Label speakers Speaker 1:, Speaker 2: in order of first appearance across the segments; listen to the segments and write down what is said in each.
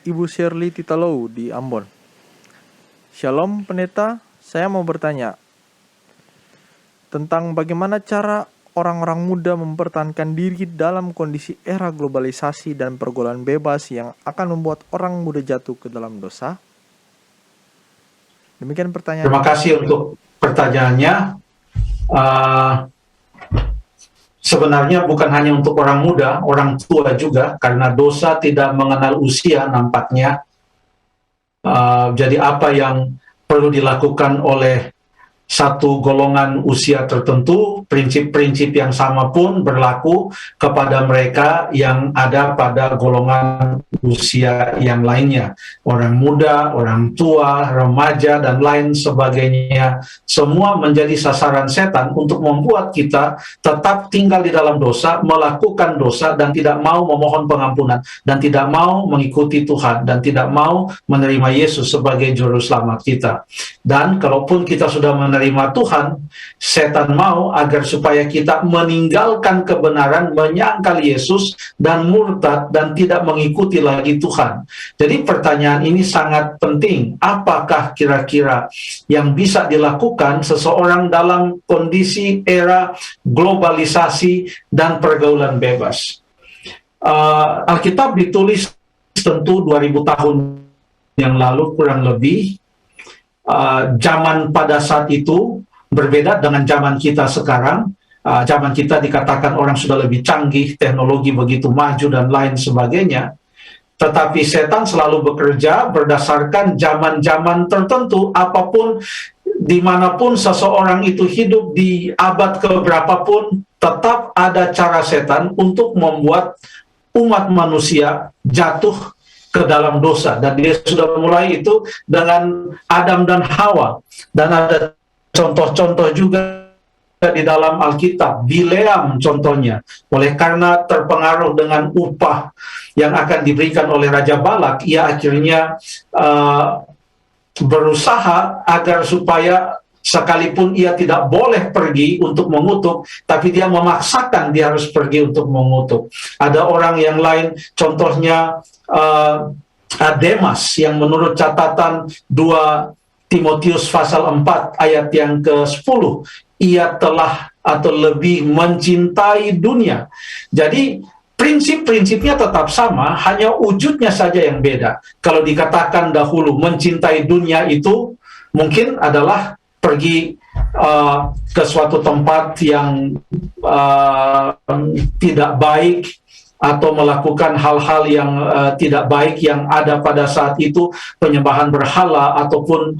Speaker 1: Ibu Shirley Titalow di Ambon. Shalom pendeta, saya mau bertanya tentang bagaimana cara orang-orang muda mempertahankan diri dalam kondisi era globalisasi dan pergaulan bebas yang akan membuat orang muda jatuh ke dalam dosa. Demikian pertanyaan.
Speaker 2: Terima kasih untuk pertanyaannya. Sebenarnya bukan hanya untuk orang muda, orang tua juga, karena dosa tidak mengenal usia nampaknya. Jadi apa yang perlu dilakukan oleh satu golongan usia tertentu, prinsip-prinsip yang sama pun berlaku kepada mereka yang ada pada golongan usia yang lainnya. Orang muda, orang tua, remaja, dan lain sebagainya. Semua menjadi sasaran setan untuk membuat kita tetap tinggal di dalam dosa, melakukan dosa, dan tidak mau memohon pengampunan, dan tidak mau mengikuti Tuhan, dan tidak mau menerima Yesus sebagai juru selamat kita. Dan kalaupun kita sudah menerima Tuhan, setan mau agar supaya kita meninggalkan kebenaran, menyangkal Yesus, dan murtad, dan tidak mengikuti lagi Tuhan. Jadi pertanyaan ini sangat penting. Apakah kira-kira yang bisa dilakukan seseorang dalam kondisi era globalisasi dan pergaulan bebas? Alkitab ditulis tentu 2000 tahun yang lalu kurang lebih. Zaman pada saat itu berbeda dengan zaman kita sekarang. Zaman kita dikatakan orang sudah lebih canggih, teknologi begitu maju dan lain sebagainya. Tetapi setan selalu bekerja berdasarkan zaman-zaman tertentu. Apapun, dimanapun seseorang itu hidup di abad keberapapun, tetap ada cara setan untuk membuat umat manusia jatuh ke dalam dosa. Dan dia sudah mulai itu dengan Adam dan Hawa. Dan ada contoh-contoh juga di dalam Alkitab. Bileam contohnya, oleh karena terpengaruh dengan upah yang akan diberikan oleh Raja Balak, ia akhirnya berusaha agar supaya sekalipun ia tidak boleh pergi untuk mengutuk, tapi dia memaksakan dia harus pergi untuk mengutuk. Ada orang yang lain, contohnya Demas, yang menurut catatan 2 Timotius pasal 4 ayat yang ke-10, ia telah atau lebih mencintai dunia. Jadi prinsip-prinsipnya tetap sama, hanya wujudnya saja yang beda. Kalau dikatakan dahulu mencintai dunia itu mungkin adalah pergi ke suatu tempat yang tidak baik, atau melakukan hal-hal yang tidak baik yang ada pada saat itu, penyembahan berhala, ataupun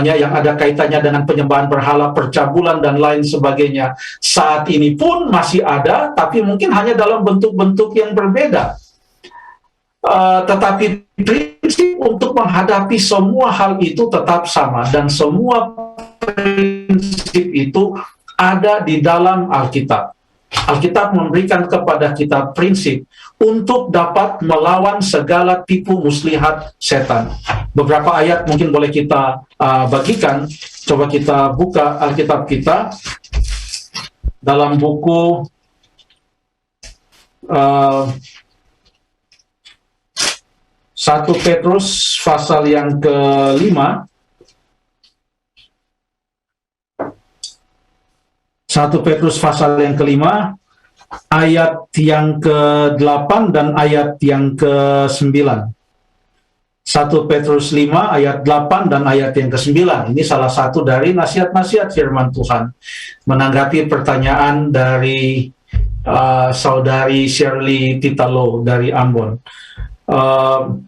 Speaker 2: yang ada kaitannya dengan penyembahan berhala, percabulan, dan lain sebagainya. Saat ini pun masih ada, tapi mungkin hanya dalam bentuk-bentuk yang berbeda. Tetapi prinsip untuk menghadapi semua hal itu tetap sama, dan semua prinsip itu ada di dalam Alkitab. Alkitab memberikan kepada kita prinsip untuk dapat melawan segala tipu muslihat setan. Beberapa ayat mungkin boleh kita bagikan. Coba kita buka Alkitab kita dalam buku Satu Petrus pasal yang ke-5. 1 Petrus pasal yang ke-5, ayat yang ke-8 dan ayat yang ke-9. 1 Petrus 5 ayat 8 dan ayat yang ke-9. Ini salah satu dari nasihat-nasihat firman Tuhan. Menanggapi pertanyaan dari saudari Shirley Titalow dari Ambon.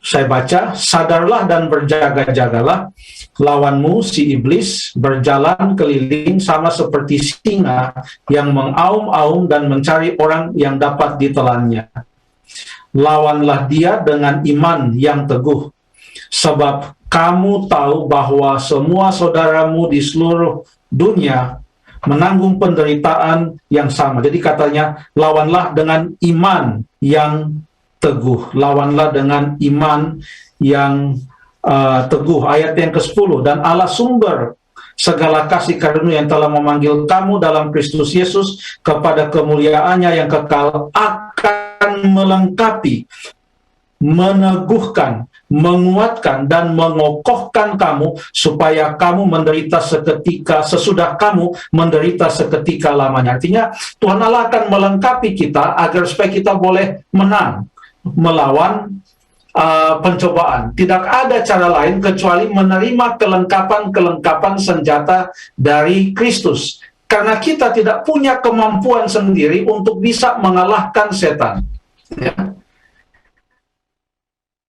Speaker 2: Saya baca, sadarlah dan berjaga-jagalah, lawanmu si iblis berjalan keliling sama seperti singa yang mengaum-aum dan mencari orang yang dapat ditelannya. Lawanlah dia dengan iman yang teguh, sebab kamu tahu bahwa semua saudaramu di seluruh dunia menanggung penderitaan yang sama. Jadi katanya, lawanlah dengan iman yang teguh. Lawanlah dengan iman yang teguh. Ayat yang ke-10, dan Allah sumber segala kasih karunia yang telah memanggil kamu dalam Kristus Yesus kepada kemuliaannya yang kekal akan melengkapi meneguhkan, menguatkan, dan mengokohkan kamu supaya kamu menderita sesudah kamu menderita seketika lamanya. Artinya Tuhan Allah akan melengkapi kita agar supaya kita boleh menang melawan pencobaan. Tidak ada cara lain kecuali menerima kelengkapan senjata dari Kristus. Karena kita tidak punya kemampuan sendiri untuk bisa mengalahkan setan. Ya.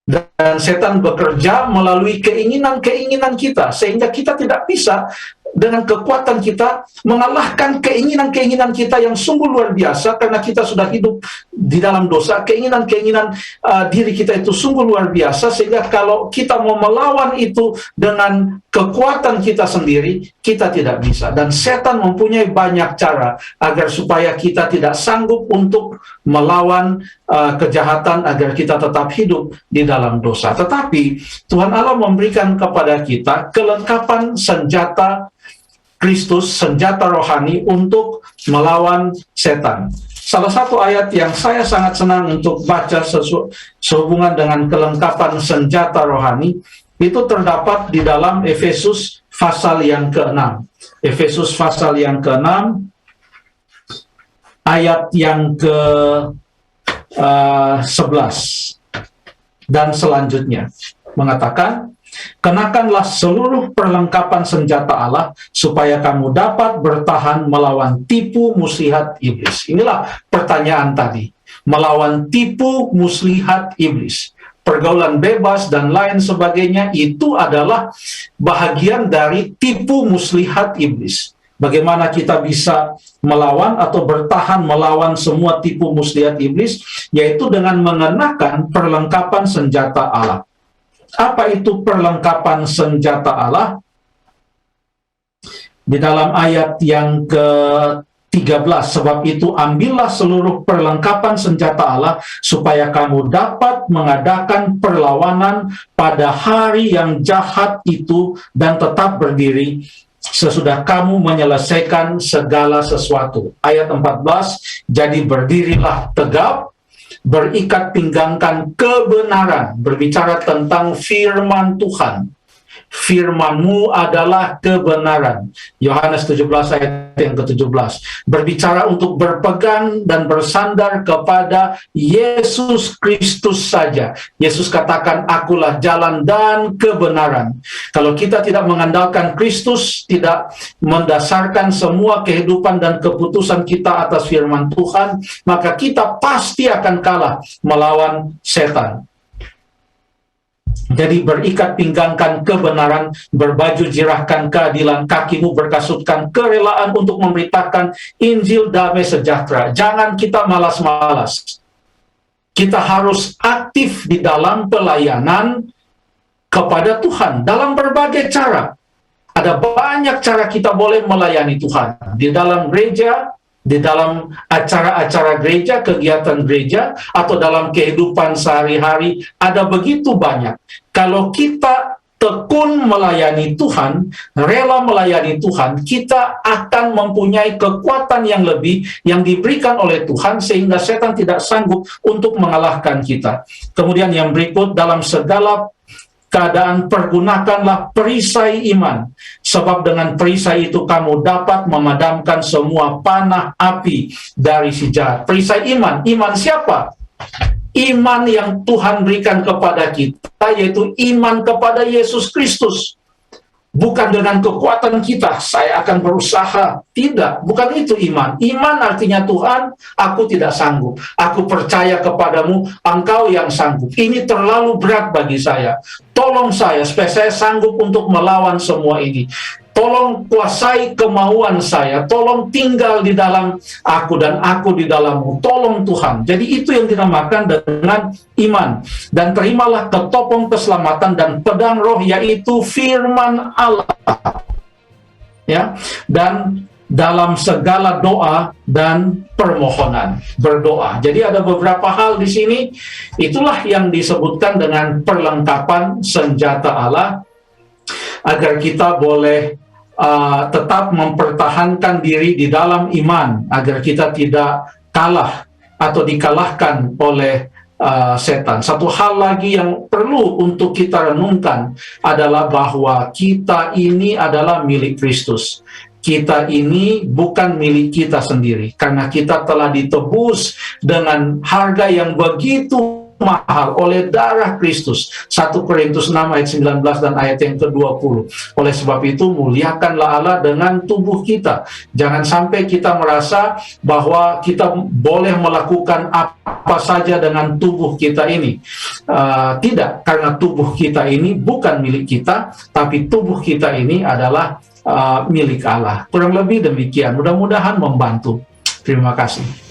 Speaker 2: Dan setan bekerja melalui keinginan-keinginan kita, sehingga kita tidak bisa dengan kekuatan kita mengalahkan keinginan-keinginan kita yang sungguh luar biasa, karena kita sudah hidup di dalam dosa. Keinginan-keinginan diri kita itu sungguh luar biasa, sehingga kalau kita mau melawan itu dengan kekuatan kita sendiri, kita tidak bisa. Dan setan mempunyai banyak cara agar supaya kita tidak sanggup untuk melawan kejahatan, agar kita tetap hidup di dalam dosa. Tetapi Tuhan Allah memberikan kepada kita kelengkapan senjata Kristus, senjata rohani untuk melawan setan. Salah satu ayat yang saya sangat senang untuk baca sehubungan dengan kelengkapan senjata rohani itu terdapat di dalam Efesus pasal yang ke-6. Efesus pasal yang ke-6 ayat yang ke-11 dan selanjutnya mengatakan, kenakanlah seluruh perlengkapan senjata Allah supaya kamu dapat bertahan melawan tipu muslihat iblis. Inilah pertanyaan tadi. Melawan tipu muslihat iblis. Pergaulan bebas dan lain sebagainya itu adalah bahagian dari tipu muslihat iblis. Bagaimana kita bisa melawan atau bertahan melawan semua tipu muslihat iblis, yaitu dengan mengenakan perlengkapan senjata Allah. Apa itu perlengkapan senjata Allah? Di dalam ayat yang ke-13, sebab itu ambillah seluruh perlengkapan senjata Allah supaya kamu dapat mengadakan perlawanan pada hari yang jahat itu dan tetap berdiri sesudah kamu menyelesaikan segala sesuatu. Ayat 14, jadi berdirilah tegap, berikat pinggangkan kebenaran, berbicara tentang firman Tuhan. Firman-Mu adalah kebenaran. Yohanes 17 ayat yang ke-17. Berbicara untuk berpegang dan bersandar kepada Yesus Kristus saja. Yesus katakan, akulah jalan dan kebenaran. Kalau kita tidak mengandalkan Kristus, tidak mendasarkan semua kehidupan dan keputusan kita atas firman Tuhan, maka kita pasti akan kalah melawan setan. Jadi berikat pinggangkan kebenaran, berbaju jirahkan keadilan, kakimu berkasutkan kerelaan untuk memberitakan Injil damai sejahtera. Jangan kita malas-malas. Kita harus aktif di dalam pelayanan kepada Tuhan dalam berbagai cara. Ada banyak cara kita boleh melayani Tuhan. Di dalam gereja, di dalam acara-acara gereja, kegiatan gereja, atau dalam kehidupan sehari-hari, ada begitu banyak. Kalau kita tekun melayani Tuhan, rela melayani Tuhan, kita akan mempunyai kekuatan yang lebih yang diberikan oleh Tuhan, sehingga setan tidak sanggup untuk mengalahkan kita. Kemudian yang berikut, dalam segala keadaan pergunakanlah perisai iman, sebab dengan perisai itu kamu dapat memadamkan semua panah api dari si jahat. Perisai iman, iman siapa? Iman yang Tuhan berikan kepada kita, yaitu iman kepada Yesus Kristus. Bukan dengan kekuatan kita, saya akan berusaha. Tidak, bukan itu iman. Iman artinya, Tuhan, aku tidak sanggup. Aku percaya kepadamu, Engkau yang sanggup. Ini terlalu berat bagi saya. Tolong saya, supaya saya sanggup untuk melawan semua ini. Tolong kuasai kemauan saya. Tolong tinggal di dalam aku dan aku di dalammu. Tolong Tuhan. Jadi itu yang dinamakan dengan iman. Dan terimalah ketopong keselamatan dan pedang roh, yaitu firman Allah. Ya, dan dalam segala doa dan permohonan, berdoa. Jadi ada beberapa hal di sini. Itulah yang disebutkan dengan perlengkapan senjata Allah, agar kita boleh tetap mempertahankan diri di dalam iman, agar kita tidak kalah atau dikalahkan oleh setan. Satu hal lagi yang perlu untuk kita renungkan adalah bahwa kita ini adalah milik Kristus. Kita ini bukan milik kita sendiri, karena kita telah ditebus dengan harga yang begitu mahal oleh darah Kristus. 1 Korintus 6 ayat 19 dan ayat yang ke-20. Oleh sebab itu, muliakanlah Allah dengan tubuh kita. Jangan sampai kita merasa bahwa kita boleh melakukan apa saja dengan tubuh kita ini. Tidak, karena tubuh kita ini bukan milik kita, tapi tubuh kita ini adalah milik Allah. Kurang lebih demikian. Mudah-mudahan membantu. Terima kasih.